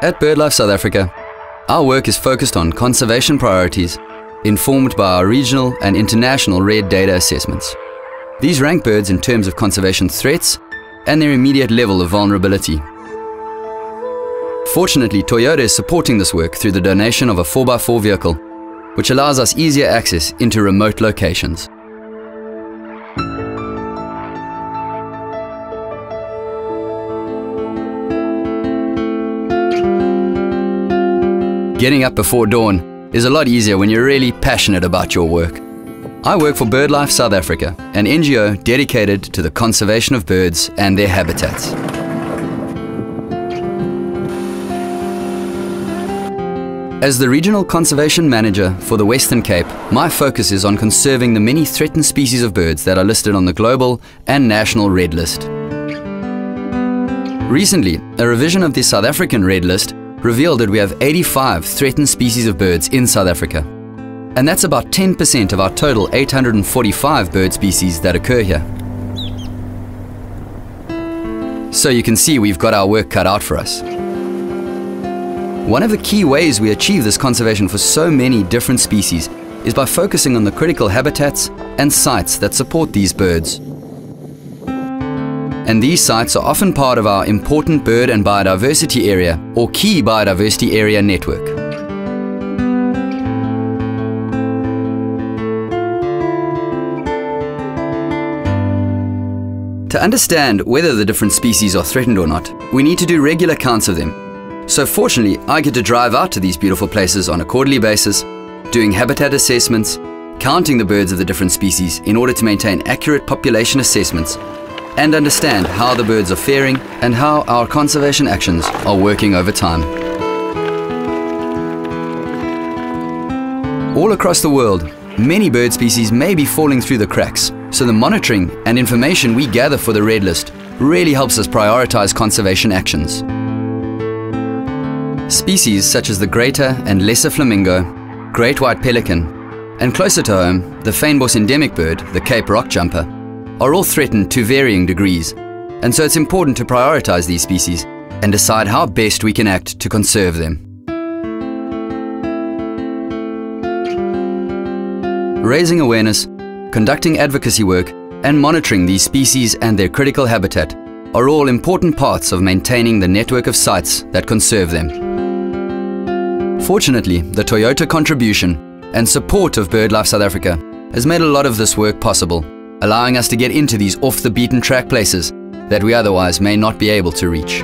At Birdlife South Africa, our work is focused on conservation priorities, informed by our regional and international red data assessments. These rank birds in terms of conservation threats and their immediate level of vulnerability. Fortunately, Toyota is supporting this work through the donation of a 4x4 vehicle, which allows us easier access into remote locations. Getting up before dawn is a lot easier when you're really passionate about your work. I work for Birdlife South Africa, an NGO dedicated to the conservation of birds and their habitats. As the Regional Conservation Manager for the Western Cape, my focus is on conserving the many threatened species of birds that are listed on the global and national Red List. Recently, a revision of the South African Red List revealed that we have 85 threatened species of birds in South Africa. And that's about 10% of our total 845 bird species that occur here. So you can see we've got our work cut out for us. One of the key ways we achieve this conservation for so many different species is by focusing on the critical habitats and sites that support these birds. And these sites are often part of our important bird and biodiversity area or key biodiversity area network. To understand whether the different species are threatened or not, we need to do regular counts of them. So fortunately, I get to drive out to these beautiful places on a quarterly basis, doing habitat assessments, counting the birds of the different species in order to maintain accurate population assessments and understand how the birds are faring and how our conservation actions are working over time. All across the world, many bird species may be falling through the cracks, so the monitoring and information we gather for the Red List really helps us prioritize conservation actions. Species such as the greater and lesser flamingo, great white pelican, and closer to home, the fynbos endemic bird, the Cape rock jumper, are all threatened to varying degrees, and so it's important to prioritize these species and decide how best we can act to conserve them. Raising awareness, conducting advocacy work, and monitoring these species and their critical habitat are all important parts of maintaining the network of sites that conserve them. Fortunately, the Toyota contribution and support of Birdlife South Africa has made a lot of this work possible, allowing us to get into these off-the-beaten-track places that we otherwise may not be able to reach.